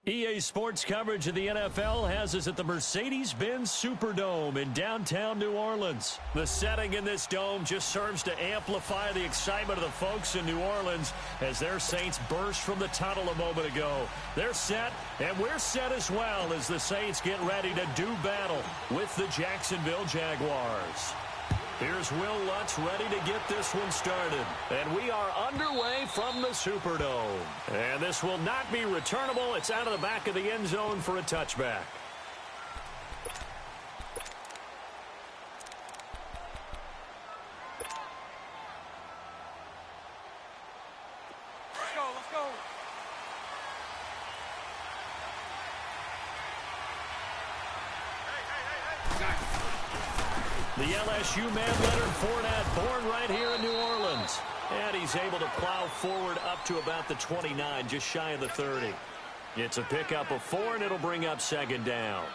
EA Sports coverage of the NFL has us at the Mercedes-Benz Superdome in downtown New Orleans. The setting in this dome just serves to amplify the excitement of the folks in New Orleans as their Saints burst from the tunnel a moment ago. They're set, and we're set as well as the Saints get ready to do battle with the Jacksonville Jaguars. Here's Will Lutz ready to get this one started. And we are underway from the Superdome. And this will not be returnable. It's out of the back of the end zone for a touchback. Let's go, let's go. The LSU man, Leonard Fournette, born right here in New Orleans. And he's able to plow forward up to about the 29, just shy of the 30. It's a pickup of 4, and it'll bring up second down.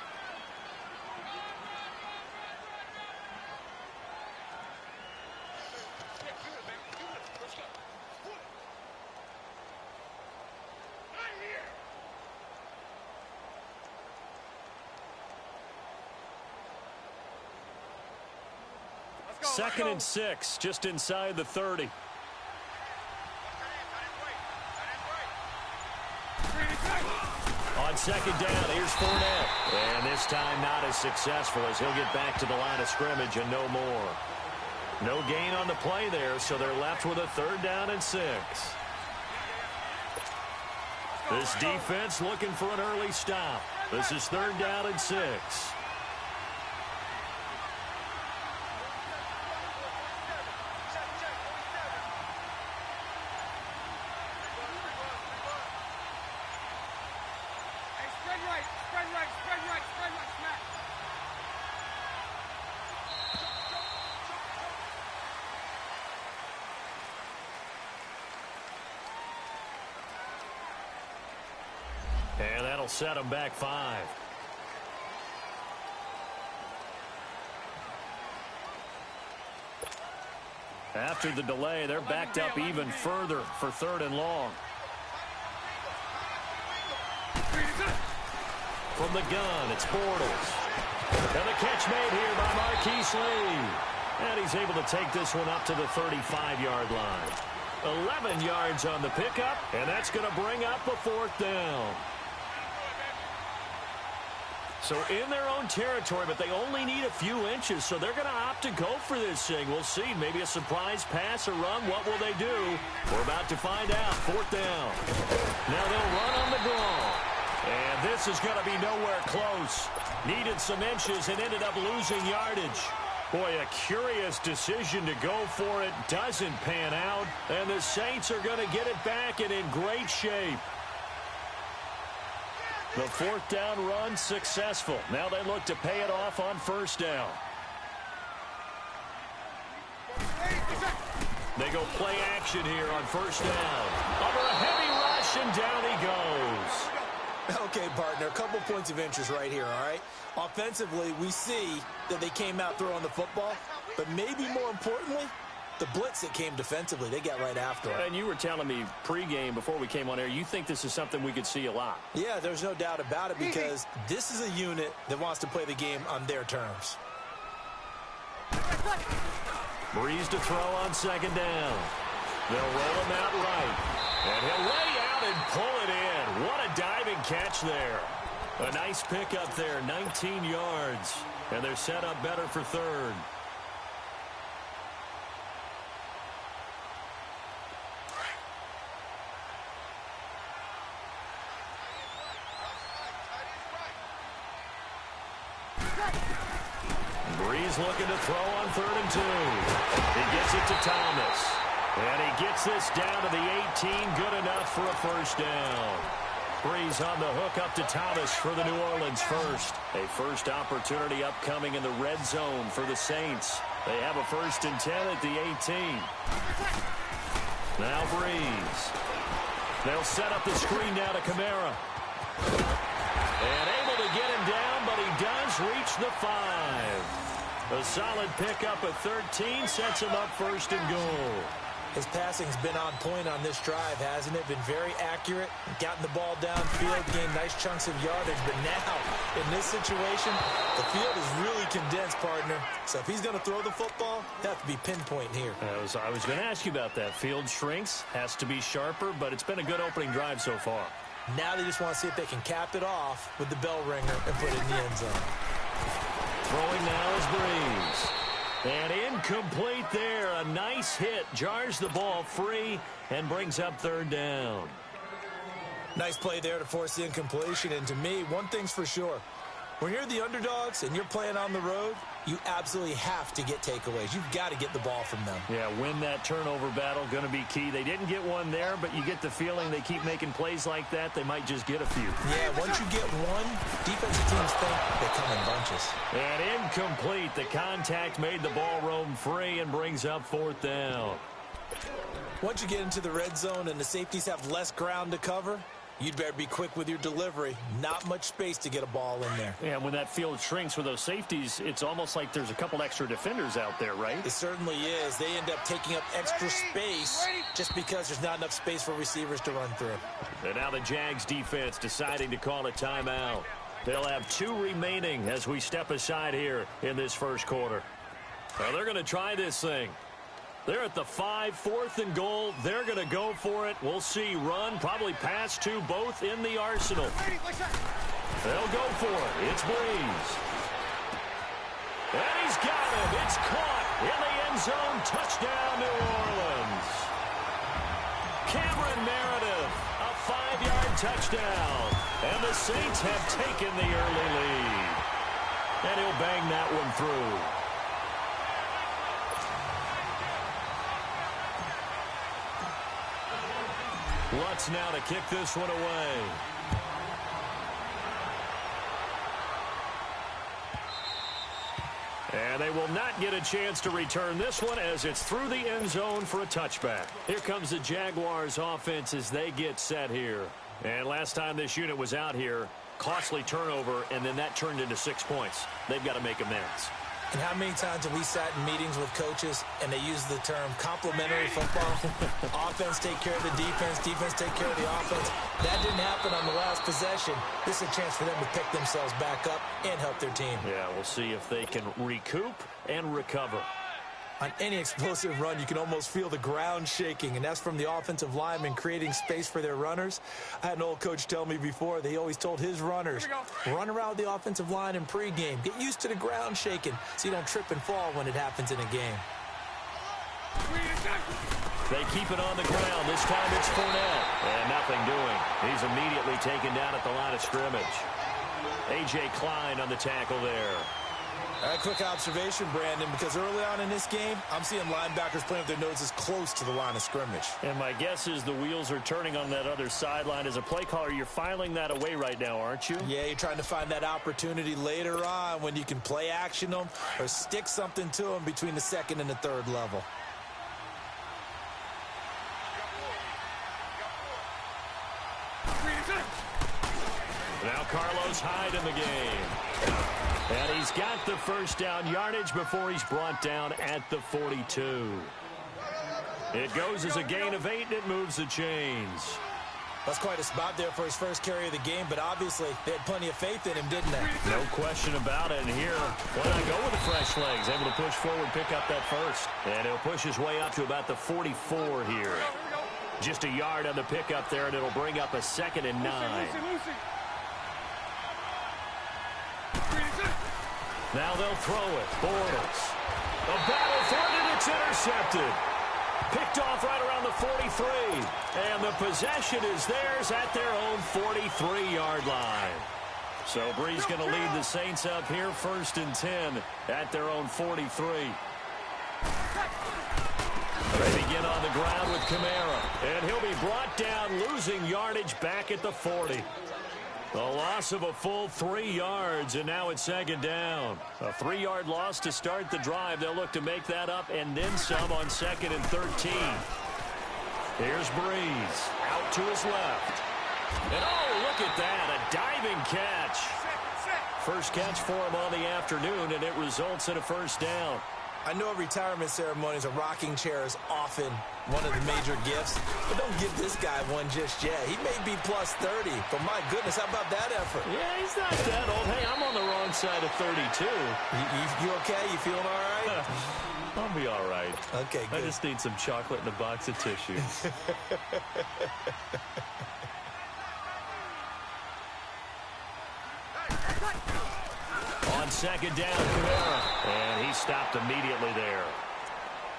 Second and 6, just inside the 30. On second down, here's Fournette. And this time not as successful as he'll get back to the line of scrimmage and no more. No gain on the play there, so they're left with a 3rd down and 6. This defense looking for an early stop. This is 3rd down and 6. And that'll set them back 5. After the delay, they're backed up even further for 3rd and long. From the gun, it's Bortles. And the catch made here by Marquise Lee. And he's able to take this one up to the 35-yard line. 11 yards on the pickup, and that's going to bring up a 4th down. So in their own territory, but they only need a few inches, so they're going to opt to go for this thing. We'll see. Maybe a surprise pass or run. What will they do? We're about to find out. 4th down. Now they'll run on the draw. And this is going to be nowhere close. Needed some inches and ended up losing yardage. Boy, a curious decision to go for it. Doesn't pan out. And the Saints are going to get it back and in great shape. The 4th down run successful. Now they look to pay it off on 1st down. They go play action here on 1st down. Over a heavy rush, and down he goes. Okay, partner, a couple points of interest right here, all right? Offensively, we see that they came out throwing the football, but maybe more importantly, the blitz that came defensively, they got right after it. And you were telling me pregame before we came on air, you think this is something we could see a lot. Yeah, there's no doubt about it because this is a unit that wants to play the game on their terms. Breeze to throw on 2nd down. They'll roll him out right. And he'll lay out and pull it in. What a diving catch there. A nice pickup there, 19 yards. And they're set up better for 3rd. Breeze looking to throw on 3rd and 2. He gets it to Thomas. And he gets this down to the 18. Good enough for a 1st down. Breeze on the hook up to Thomas for the New Orleans first. A first opportunity upcoming in the red zone for the Saints. They have a 1st and 10 at the 18. Now Breeze. They'll set up the screen now to Kamara. And able to get him down, but he does reach the 5. A solid pickup of 13 sets him up 1st and goal. His passing's been on point on this drive, hasn't it? Been very accurate, gotten the ball downfield, gained nice chunks of yardage. But now, in this situation, the field is really condensed, partner. So if he's going to throw the football, that have to be pinpoint here. I was going to ask you about that. Field shrinks, has to be sharper, but it's been a good opening drive so far. Now they just want to see if they can cap it off with the bell ringer and put it in the end zone. Throwing now is Breeze. And incomplete there. A nice hit. Jars the ball free and brings up third down. Nice play there to force the incompletion. And to me, one thing's for sure. When you're the underdogs and you're playing on the road, you absolutely have to get takeaways. You've got to get the ball from them. Yeah, win that turnover battle, going to be key. They didn't get one there, but you get the feeling they keep making plays like that, they might just get a few. Yeah, once you get one, defensive teams think they come in bunches. And incomplete. The contact made the ball roam free and brings up fourth down. Once you get into the red zone and the safeties have less ground to cover, you'd better be quick with your delivery. Not much space to get a ball in there. Yeah, when that field shrinks with those safeties, it's almost like there's a couple extra defenders out there, right? It certainly is. They end up taking up extra space just because there's not enough space for receivers to run through. And now the Jags defense deciding to call a timeout. They'll have 2 remaining as we step aside here in this first quarter. Well, they're going to try this thing. They're at the 5, 4th and goal. They're going to go for it. We'll see. Run, probably pass to both in the arsenal. They'll go for it. It's Breeze. And he's got it. It's caught in the end zone. Touchdown, New Orleans. Cameron Meredith, a 5-yard touchdown. And the Saints have taken the early lead. And he'll bang that one through. Lutz now to kick this one away. And they will not get a chance to return this one as it's through the end zone for a touchback. Here comes the Jaguars offense as they get set here. And last time this unit was out here, costly turnover, and then that turned into 6 points. They've got to make amends. And how many times have we sat in meetings with coaches and they use the term complementary football? Offense take care of the defense, defense take care of the offense. That didn't happen on the last possession. This is a chance for them to pick themselves back up and help their team. Yeah, we'll see if they can recoup and recover. On any explosive run, you can almost feel the ground shaking, and that's from the offensive linemen creating space for their runners. I had an old coach tell me before that he always told his runners, run around with the offensive line in pregame. Get used to the ground shaking so you don't trip and fall when it happens in a game. They keep it on the ground. This time it's Fournette. And nothing doing. He's immediately taken down at the line of scrimmage. A.J. Klein on the tackle there. A quick observation, Brandon, because early on in this game, I'm seeing linebackers playing with their noses close to the line of scrimmage. And my guess is the wheels are turning on that other sideline. As a play caller, you're filing that away right now, aren't you? Yeah, you're trying to find that opportunity later on when you can play action them or stick something to them between the second and the third level. Now Carlos Hyde in the game. And he's got the first down yardage before he's brought down at the 42. It goes as a gain of 8, and it moves the chains. That's quite a spot there for his first carry of the game, but obviously they had plenty of faith in him, didn't they? No question about it. And here, why not go with the fresh legs? Able to push forward, pick up that first. And he'll push his way up to about the 44 here. Just a yard on the pickup there, and it'll bring up a 2nd and 9. Now they'll throw it. Bortles. A battle for it, and it's intercepted. Picked off right around the 43. And the possession is theirs at their own 43-yard line. So Breeze going to lead the Saints up here, 1st and 10 at their own 43. They begin on the ground with Kamara. And he'll be brought down, losing yardage back at the 40. A loss of a full 3 yards, and now it's 2nd down. A 3-yard loss to start the drive. They'll look to make that up and then some on 2nd and 13. Here's Breeze out to his left. And oh, look at that, a diving catch. First catch for him on the afternoon, and it results in a first down. I know at retirement ceremonies, a rocking chair is often one of the major gifts, but don't give this guy one just yet. He may be plus 30, but my goodness, how about that effort? Yeah, he's not that old. Hey, I'm on the wrong side of 32. You okay? You feeling all right? I'll be all right. Okay, good. I just need some chocolate and a box of tissues. On second down, Kamara, and he stopped immediately there.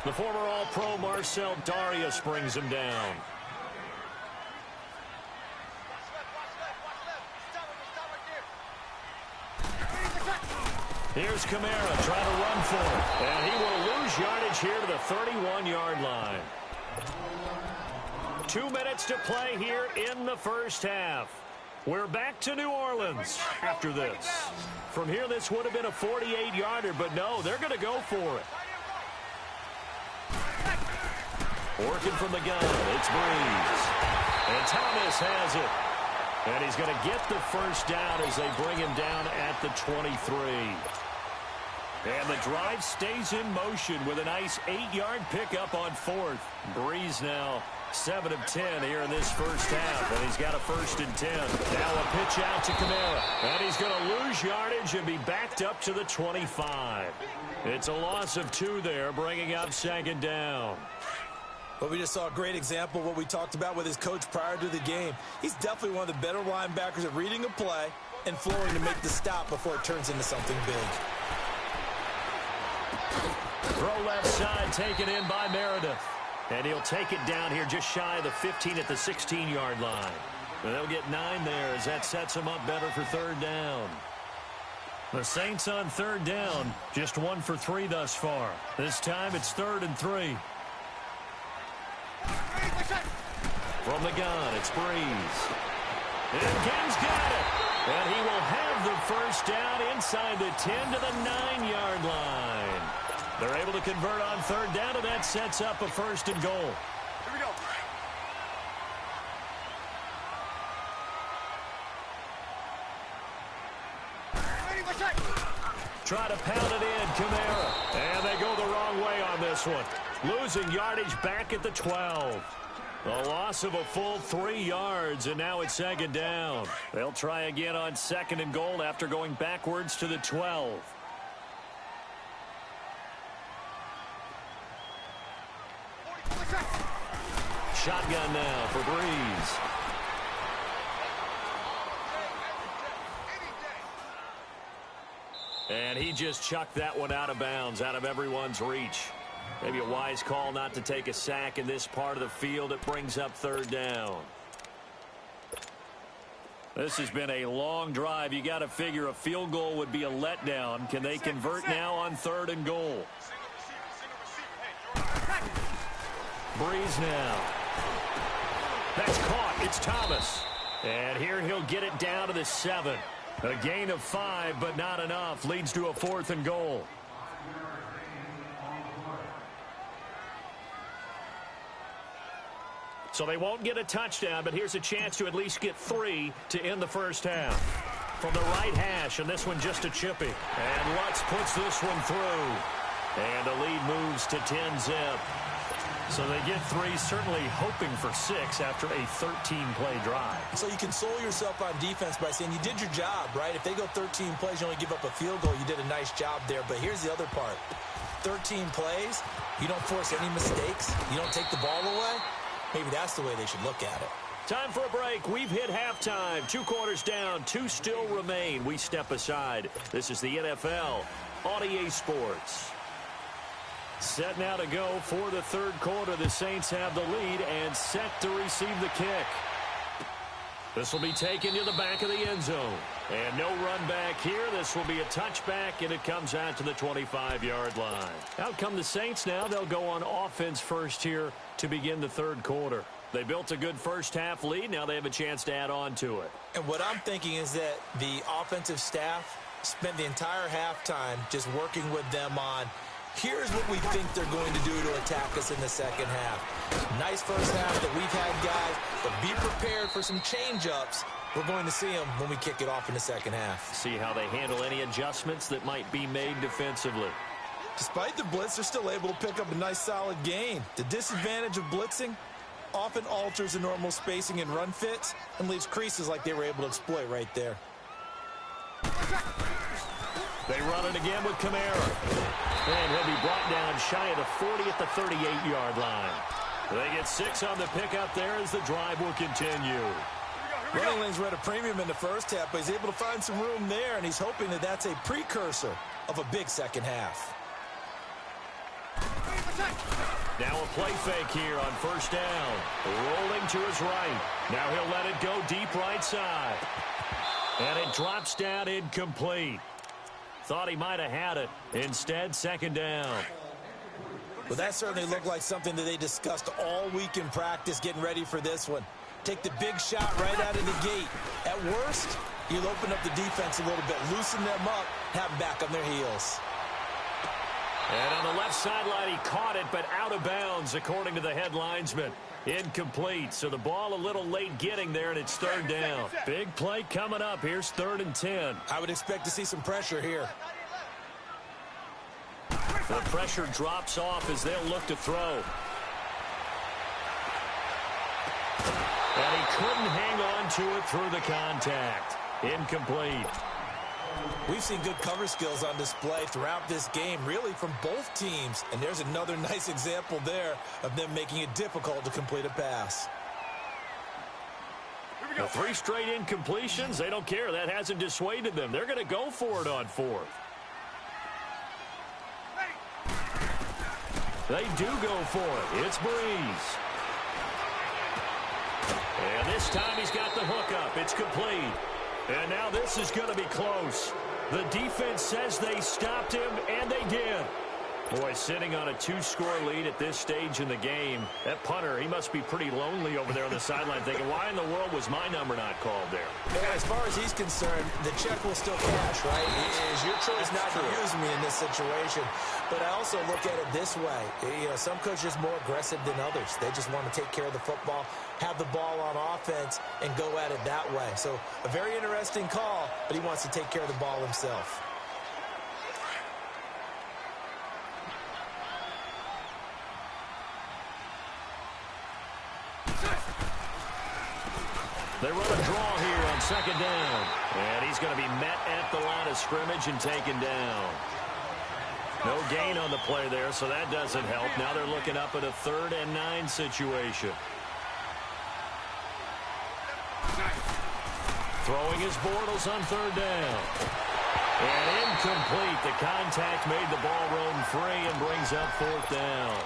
The former All-Pro Marcel Darius brings him down. Here's Kamara trying to run for it, and he will lose yardage here to the 31-yard line. 2 minutes to play here in the first half. We're back to New Orleans after this. From here, this would have been a 48-yarder, but no, they're going to go for it. Working from the gun, it's Breeze. And Thomas has it. And he's going to get the first down as they bring him down at the 23. And the drive stays in motion with a nice 8-yard pickup on fourth. Breeze now 7 of 10 here in this first half, and he's got a 1st and 10. Now a pitch out to Kamara, and he's going to lose yardage and be backed up to the 25. It's a loss of 2 there, bringing up second down. But we just saw a great example of what we talked about with his coach prior to the game. He's definitely one of the better linebackers at reading a play and flowing to make the stop before it turns into something big. Throw left side, taken in by Meredith. And he'll take it down here just shy of the 15 at the 16-yard line. And they'll get 9 there as that sets them up better for third down. The Saints on third down, just 1 for 3 thus far. This time it's 3rd and 3. From the gun, it's Breeze. And King's got it. And he will have the first down inside the 10 to the 9-yard line. They're able to convert on third down, and that sets up a 1st and goal. Here we go. Try to pound it in, Kamara. And they go the wrong way on this one. Losing yardage back at the 12. A loss of a full 3 yards, and now it's second down. They'll try again on 2nd and goal after going backwards to the 12. Shotgun now for Breeze. And he just chucked that one out of bounds, out of everyone's reach. Maybe a wise call not to take a sack in this part of the field. It brings up third down. This has been a long drive. You got to figure a field goal would be a letdown. Can they convert now on 3rd and goal? Breeze now. That's caught. It's Thomas. And here he'll get it down to the 7. A gain of 5, but not enough. Leads to a 4th and goal. So they won't get a touchdown, but here's a chance to at least get 3 to end the first half. From the right hash, and this one just a chippy. And Lutz puts this one through. And the lead moves to 10-zip. So they get 3, certainly hoping for 6 after a 13-play drive. So you console yourself on defense by saying you did your job, right? If they go 13 plays, you only give up a field goal, you did a nice job there. But here's the other part. 13 plays, you don't force any mistakes, you don't take the ball away. Maybe that's the way they should look at it. Time for a break. We've hit halftime. 2 quarters down, 2 still remain. We step aside. This is the NFL on EA Sports. Set now to go for the 3rd quarter. The Saints have the lead and set to receive the kick. This will be taken to the back of the end zone. And no run back here. This will be a touchback, and it comes out to the 25-yard line. Out come the Saints now. They'll go on offense first here to begin the 3rd quarter. They built a good first half lead. Now they have a chance to add on to it. And what I'm thinking is that the offensive staff spent the entire halftime just working with them on, here's what we think they're going to do to attack us in the second half. Nice first half that we've had, guys, but be prepared for some change-ups. We're going to see them when we kick it off in the second half. See how they handle any adjustments that might be made defensively. Despite the blitz, they're still able to pick up a nice solid gain. The disadvantage of blitzing often alters the normal spacing and run fits and leaves creases like they were able to exploit right there. They run it again with Kamara. And he'll be brought down shy of the 40 at the 38-yard line. They get 6 on the pickup there as the drive will continue. Running lanes were at a premium in the first half, but he's able to find some room there, and he's hoping that that's a precursor of a big second half. Now a play fake here on first down. Rolling to his right. Now he'll let it go deep right side. And it drops down incomplete. Thought he might have had it. Instead, second down. Well, that certainly looked like something that they discussed all week in practice getting ready for this one. Take the big shot right out of the gate. At worst, you'll open up the defense a little bit, loosen them up, have them back on their heels. And on the left sideline, he caught it, but out of bounds, according to the head linesman. Incomplete, so the ball a little late getting there, and it's third down. Big play coming up. Here's 3rd and 10. I would expect to see some pressure here. The pressure drops off as they'll look to throw. And he couldn't hang on to it through the contact. Incomplete. We've seen good cover skills on display throughout this game, really from both teams. And there's another nice example there of them making it difficult to complete a pass. Well, 3 straight incompletions, they don't care. That hasn't dissuaded them. They're going to go for it on 4th. They do go for it. It's Breeze. And this time he's got the hookup. It's complete. And now this is going to be close. The defense says they stopped him, and they did. Boy, sitting on a 2-score lead at this stage in the game, that punter, he must be pretty lonely over there on the sideline thinking, why in the world was my number not called there? And as far as he's concerned, the check will still cash, right? It is your choice not to use me in this situation. But I also look at it this way. You know, some coaches are more aggressive than others. They just want to take care of the football, have the ball on offense, and go at it that way. So a very interesting call, but he wants to take care of the ball himself. They run a draw here on second down. And he's going to be met at the line of scrimmage and taken down. No gain on the play there, so that doesn't help. Now they're looking up at a 3rd and 9 situation. Throwing his Bortles on 3rd down. And incomplete. The contact made the ball roam free and brings up 4th down.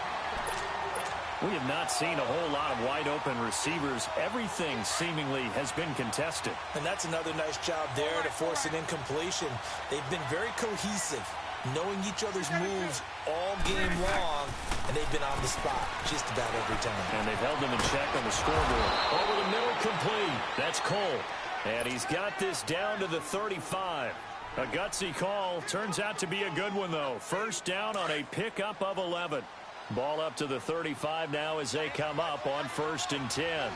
We have not seen a whole lot of wide-open receivers. Everything seemingly has been contested. And that's another nice job there to force an incompletion. They've been very cohesive, knowing each other's moves all game long, and they've been on the spot just about every time. And they've held them in check on the scoreboard. Over the middle, complete. That's Cole. And he's got this down to the 35. A gutsy call. Turns out to be a good one, though. First down on a pickup of 11. Ball up to the 35 now as they come up on 1st and 10.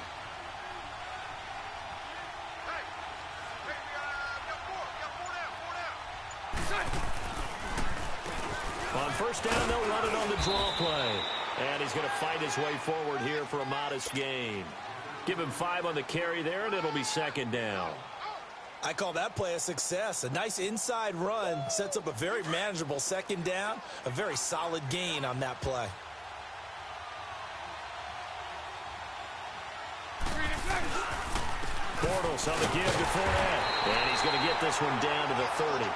On first down, they'll run it on the draw play. And he's going to fight his way forward here for a modest gain. Give him 5 on the carry there, and it'll be second down. I call that play a success. A nice inside run sets up a very manageable second down. A very solid gain on that play. Bortles on the give to Fournette. And he's going to get this one down to the 30.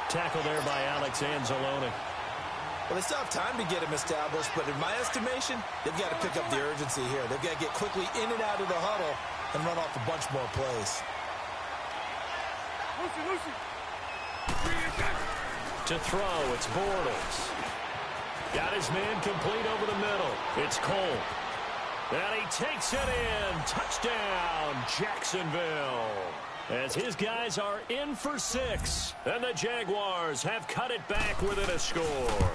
Tackle there by Alex Anzalone. Well, they still have time to get him established, but in my estimation, they've got to pick up the urgency here. They've got to get quickly in and out of the huddle and run off a bunch more plays. To throw, it's Bortles. Got his man complete over the middle. It's Cole. And he takes it in. Touchdown, Jacksonville. As his guys are in for 6. And the Jaguars have cut it back within a score.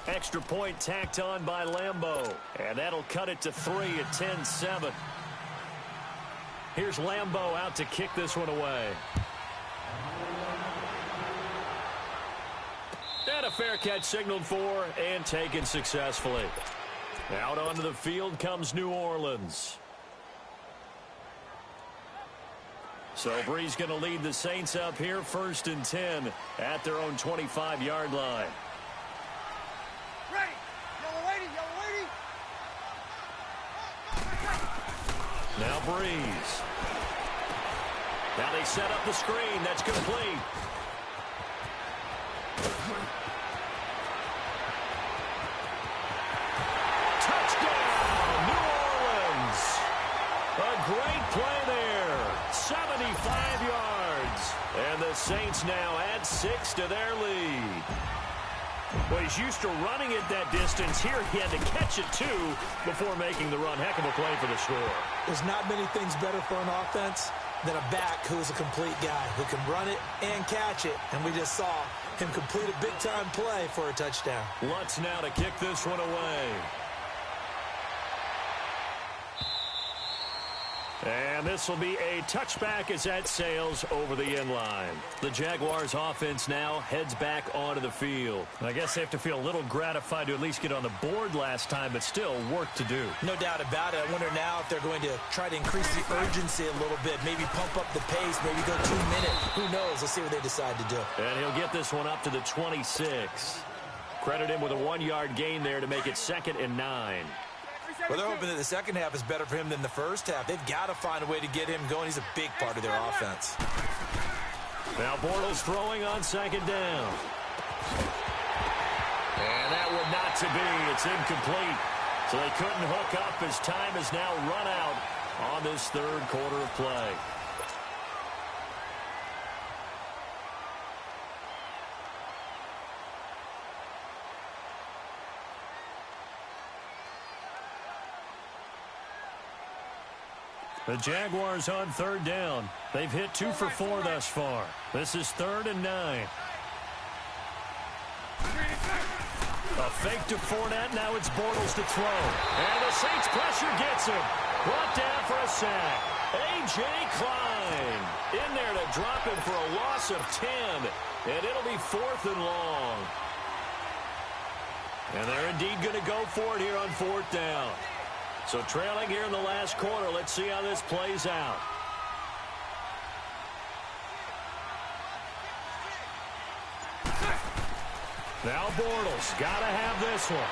Extra point tacked on by Lambeau. And that'll cut it to 3 at 10-7. Here's Lambeau out to kick this one away. a fair catch signaled for and taken successfully. Out onto the field comes New Orleans. So Bree's going to lead the Saints up here 1st and 10 at their own 25-yard line. Ready. Yellow lady, yellow lady. Now Breeze. Now they set up the screen. That's complete. Touchdown, New Orleans. A great play there. 75 yards. And the Saints now add 6 to their lead. Well, he's used to running it that distance. Here he had to catch it, too, before making the run. Heck of a play for the score. There's not many things better for an offense than a back who is a complete guy who can run it and catch it. And we just saw him complete a big-time play for a touchdown. Lutz now to kick this one away. And this will be a touchback as that sails over the end line. The Jaguars offense now heads back onto the field. I guess they have to feel a little gratified to at least get on the board last time, but still work to do. No doubt about it. I wonder now if they're going to try to increase the urgency a little bit, maybe pump up the pace, maybe go 2 minutes. Who knows? Let's see what they decide to do. And he'll get this one up to the 26. Credit him with a 1-yard gain there to make it 2nd and 9. Well, they're hoping that the second half is better for him than the first half. They've got to find a way to get him going. He's a big part of their offense. Now Bortles throwing on 2nd down. And that would not to be. It's incomplete. So they couldn't hook up as time is now run out on this 3rd quarter of play. The Jaguars on 3rd down. They've hit 2 for 4 thus far. This is 3rd and 9. A fake to Fournette. Now it's Bortles to throw. And the Saints pressure gets him. Brought down for a sack. A.J. Klein in there to drop him for a loss of 10. And it'll be 4th and long. And they're indeed going to go for it here on 4th down. So trailing here in the last quarter. Let's see how this plays out. Now Bortles got to have this one.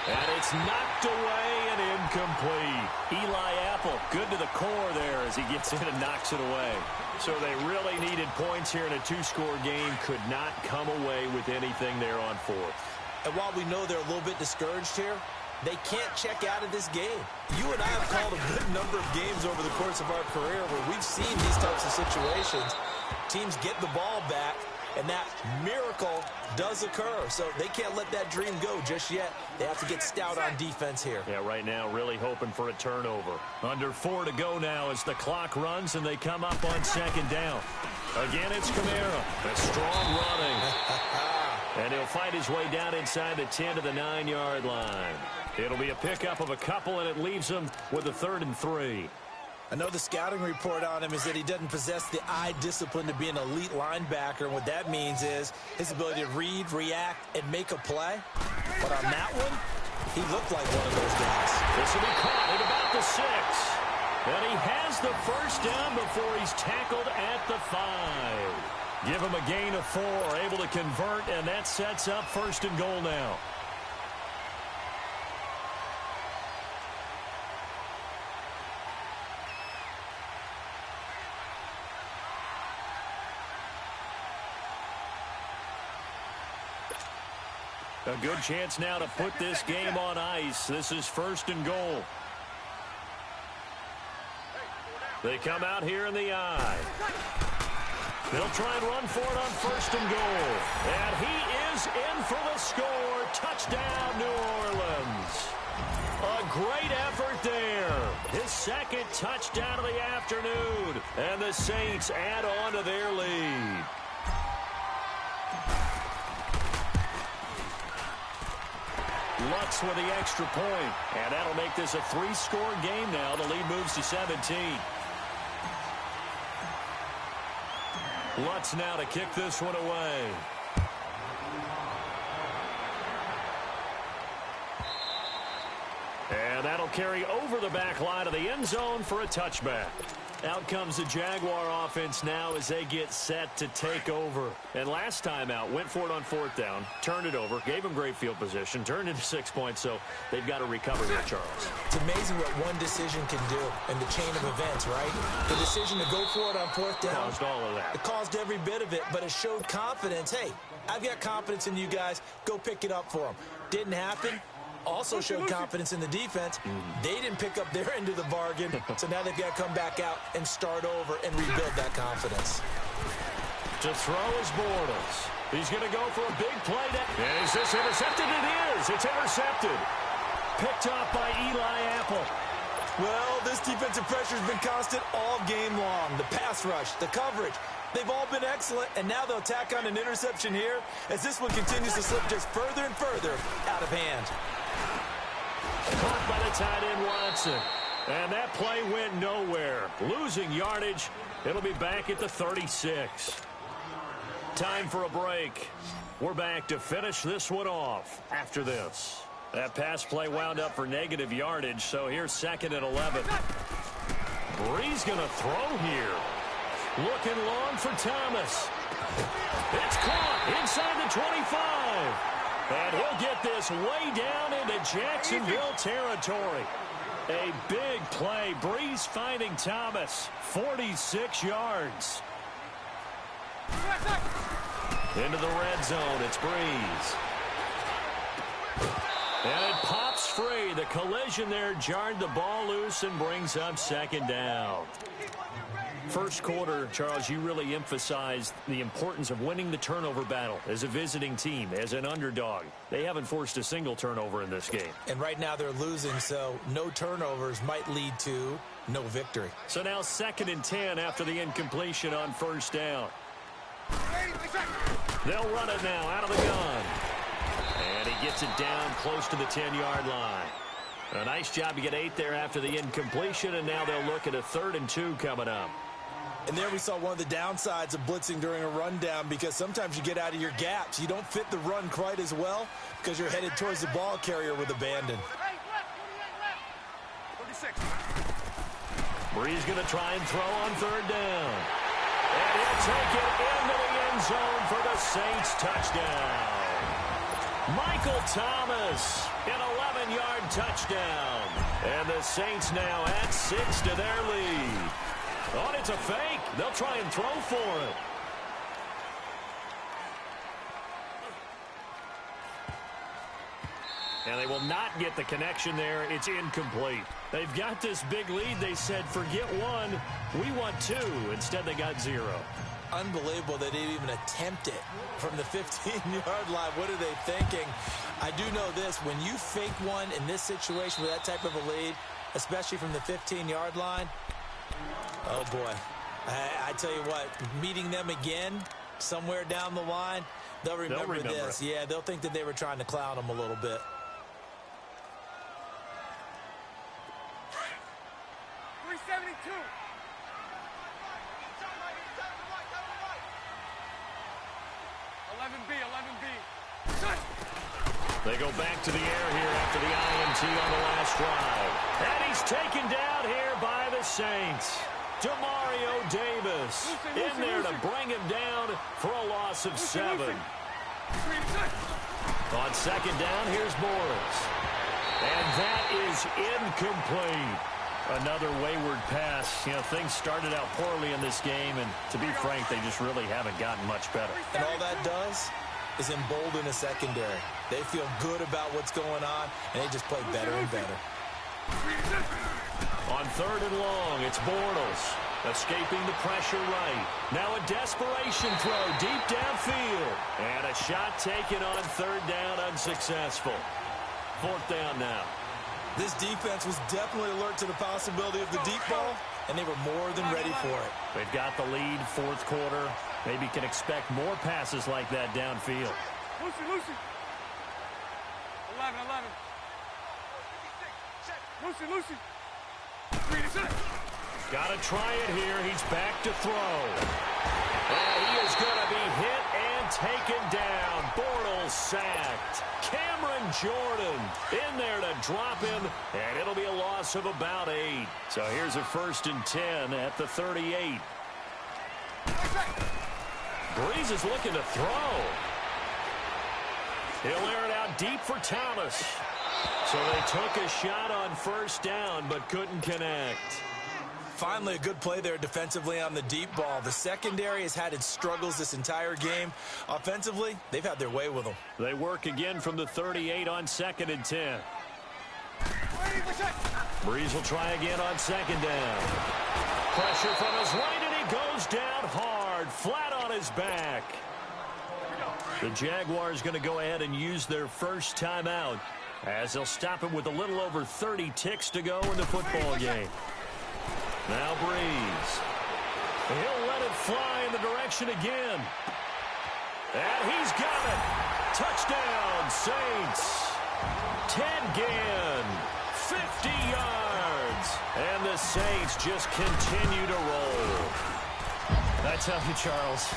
And it's knocked away and incomplete. Eli Apple, good to the core there as he gets in and knocks it away. So they really needed points here in a 2-score game. Could not come away with anything there on 4th. And while we know they're a little bit discouraged here, they can't check out of this game. You and I have called a good number of games over the course of our career where we've seen these types of situations. Teams get the ball back, and that miracle does occur. So they can't let that dream go just yet. They have to get stout on defense here. Yeah, right now really hoping for a turnover. Under 4 to go now as the clock runs and they come up on 2nd down. Again, it's Kamara. A strong running. And he'll find his way down inside the 10 to the 9-yard line. It'll be a pickup of a couple, and it leaves him with a 3rd and 3. I know the scouting report on him is that he doesn't possess the eye discipline to be an elite linebacker. And what that means is his ability to read, react, and make a play. But on that one, he looked like one of those guys. This will be caught at about the 6. And he has the 1st down before he's tackled at the 5. Give him a gain of 4, able to convert, and that sets up 1st and goal now. A good chance now to put this game on ice. This is 1st and goal. They come out here in the eye. They'll try and run for it on 1st and goal. And he is in for the score. Touchdown, New Orleans. A great effort there. His 2nd touchdown of the afternoon. And the Saints add on to their lead. Lutz with the extra point. And that'll make this a 3-score game now. The lead moves to 17. Lutz now to kick this one away. And that'll carry over the back line of the end zone for a touchback. Out comes the Jaguar offense now as they get set to take over. And last time out, went for it on fourth down, turned it over, gave them great field position, turned into 6 points, so they've got to recover here, Charles. It's amazing what one decision can do in the chain of events, right? The decision to go for it on fourth down. Caused all of that. It caused every bit of it, but it showed confidence. Hey, I've got confidence in you guys. Go pick it up for them. Didn't happen. Also showed confidence in the defense. They didn't pick up their end of the bargain, so now they've got to come back out and start over and rebuild that confidence. To throw is Bortles. He's going to go for a big play. Is this intercepted? It is. It's intercepted. Picked off by Eli Apple. Well, this defensive pressure has been constant all game long. The pass rush, the coverage, they've all been excellent, and now they'll tack on an interception here as this one continues to slip just further and further out of hand. Caught by the tight end Watson. And that play went nowhere. Losing yardage. It'll be back at the 36. Time for a break. We're back to finish this one off after this. That pass play wound up for negative yardage, so here's 2nd and 11. Bree's going to throw here. Looking long for Thomas. It's caught inside the 25. And he'll get this way down into Jacksonville territory. A big play. Brees finding Thomas. 46 yards. Into the red zone. It's Brees. And it pops free. The collision there jarred the ball loose and brings up 2nd down. First quarter, Charles, you really emphasized the importance of winning the turnover battle as a visiting team, as an underdog. They haven't forced a single turnover in this game. And right now they're losing, so no turnovers might lead to no victory. So now 2nd and 10 after the incompletion on first down. They'll run it now out of the gun. And he gets it down close to the 10-yard line. A nice job to get 8 there after the incompletion, and now they'll look at a 3rd and 2 coming up. And there we saw one of the downsides of blitzing during a rundown, because sometimes you get out of your gaps. You don't fit the run quite as well because you're headed towards the ball carrier with abandon. Brees going to try and throw on 3rd down. And he'll take it into the end zone for the Saints touchdown. Michael Thomas, an 11-yard touchdown. And the Saints now add 6 to their lead. Oh, it's a fake. They'll try and throw for it. And they will not get the connection there. It's incomplete. They've got this big lead. They said, forget 1. We want 2. Instead, they got 0. Unbelievable they didn't even attempt it from the 15-yard line. What are they thinking? I do know this. When you fake one in this situation with that type of a lead, especially from the 15-yard line, oh, boy. I tell you what, meeting them again somewhere down the line, they'll remember this. Yeah, they'll think that they were trying to clown them a little bit. They go back to the air here after the INT on the last drive. And he's taken down here by the Saints. Demario Davis in there to bring him down for a loss of 7. On 2nd down, here's Bortles. And that is incomplete. Another wayward pass. You know, things started out poorly in this game, and to be frank, they just really haven't gotten much better. And all that does is embolden a secondary. They feel good about what's going on, and they just play better and better. On 3rd and long, it's Bortles escaping the pressure right. Now a desperation throw deep downfield. And a shot taken on 3rd down, unsuccessful. 4th down now. This defense was definitely alert to the possibility of the deep ball, and they were more than ready for it. They've got the lead, 4th quarter. Maybe can expect more passes like that downfield. Lucy. 11. Lucy. Got to try it here. He's back to throw. And he is going to be hit and taken down. Bortles sacked. Cameron Jordan in there to drop him, and it'll be a loss of about 8. So here's a 1st and 10 at the 38. Breeze is looking to throw. He'll air it out deep for Thomas. So they took a shot on 1st down, but couldn't connect. Finally, a good play there defensively on the deep ball. The secondary has had its struggles this entire game. Offensively, they've had their way with them. They work again from the 38 on 2nd and 10. Breeze will try again on 2nd down. Pressure from his right, and he goes down hard, flat on his back. The Jaguars going to go ahead and use their first timeout as they'll stop him with a little over 30 ticks to go in the football game. Now Breeze. He'll let it fly in the direction again. And he's got it. Touchdown, Saints. Ted Ginn, 50 yards. And the Saints just continue to roll. I tell you, Charles,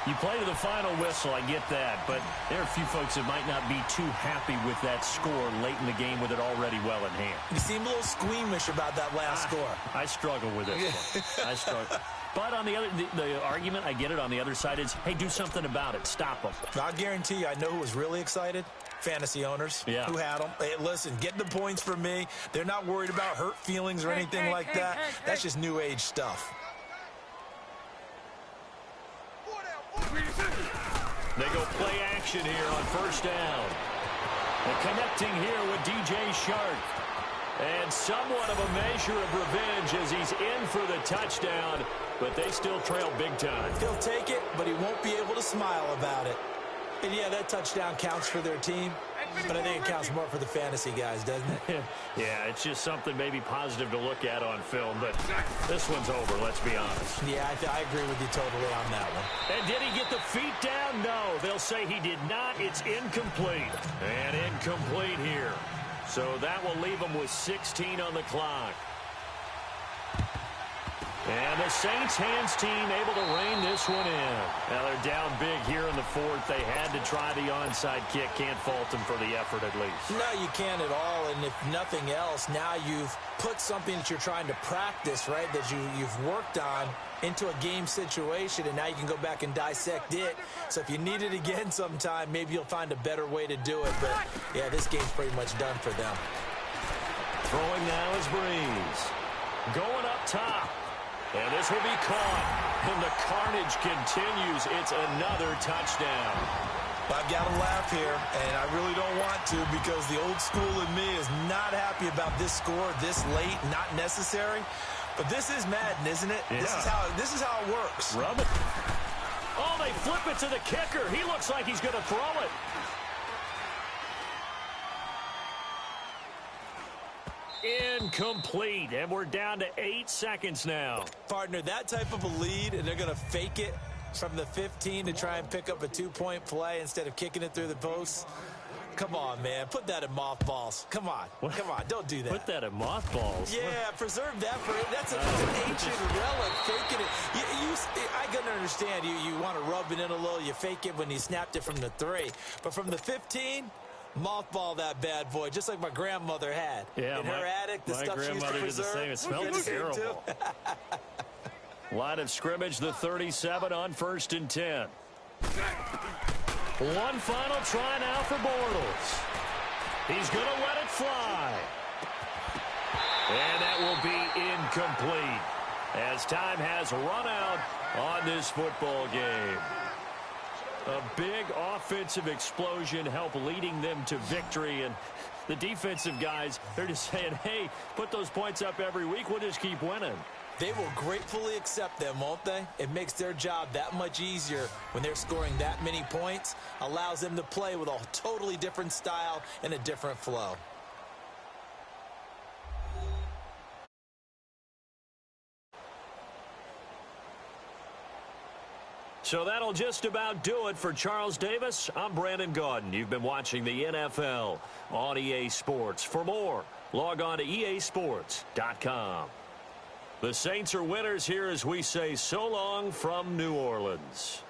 you play to the final whistle, I get that, but there are a few folks that might not be too happy with that score late in the game with it already well in hand. You seem a little squeamish about that last score. I struggle with it. I struggle. But on the argument, I get it, on the other side is, hey, do something about it. Stop them. I'll guarantee you, I know who was really excited. Fantasy owners who had them. Hey, listen, get the points from me. They're not worried about hurt feelings or anything like that. That's just new age stuff. They go play action here on 1st down. And connecting here with DJ Shark. And somewhat of a measure of revenge as he's in for the touchdown, but they still trail big time. He'll take it, but he won't be able to smile about it. And yeah, that touchdown counts for their team, but I think it counts more for the fantasy guys, doesn't it? Yeah, it's just something maybe positive to look at on film, but this one's over, let's be honest. Yeah, I agree with you totally on that one. And did he get the feet down? No, they'll say he did not. It's incomplete. And incomplete here. So that will leave him with 16 on the clock. And the Saints hands team able to rein this one in. Now they're down big here in the 4th. They had to try the onside kick. Can't fault them for the effort at least. No, you can't at all. And if nothing else, now you've put something that you're trying to practice, right, that you've worked on into a game situation, and now you can go back and dissect it. So if you need it again sometime, maybe you'll find a better way to do it. But, yeah, this game's pretty much done for them. Throwing now is Breeze. Going up top. And this will be caught. And the carnage continues. It's another touchdown. I've got to laugh here, and I really don't want to because the old school in me is not happy about this score this late, not necessary. But this is Madden, isn't it? Yeah. This is how it works. Rub it. Oh, they flip it to the kicker. He looks like he's going to throw it. Incomplete, and we're down to 8 seconds now. Partner, that type of a lead, and they're going to fake it from the 15 to try and pick up a 2-point play instead of kicking it through the posts. Come on, man. Put that in mothballs. Come on. Come on. Don't do that. Put that in mothballs? Yeah, preserve that for it. That's an ancient relic. Faking it. I can understand you want to rub it in a little. You fake it when you snapped it from the 3. But from the 15... mothball that bad boy, just like my grandmother had. Yeah, in her attic, the stuff she used to preserve. My grandmother did the same. It smelled terrible. Line of scrimmage, the 37 on 1st and 10. One final try now for Bortles. He's going to let it fly. And that will be incomplete as time has run out on this football game. A big offensive explosion helped leading them to victory. And the defensive guys, they're just saying, hey, put those points up every week. We'll just keep winning. They will gratefully accept them, won't they? It makes their job that much easier when they're scoring that many points. Allows them to play with a totally different style and a different flow. So that'll just about do it for Charles Davis. I'm Brandon Gaudin. You've been watching the NFL on EA Sports. For more, log on to easports.com. The Saints are winners here as we say so long from New Orleans.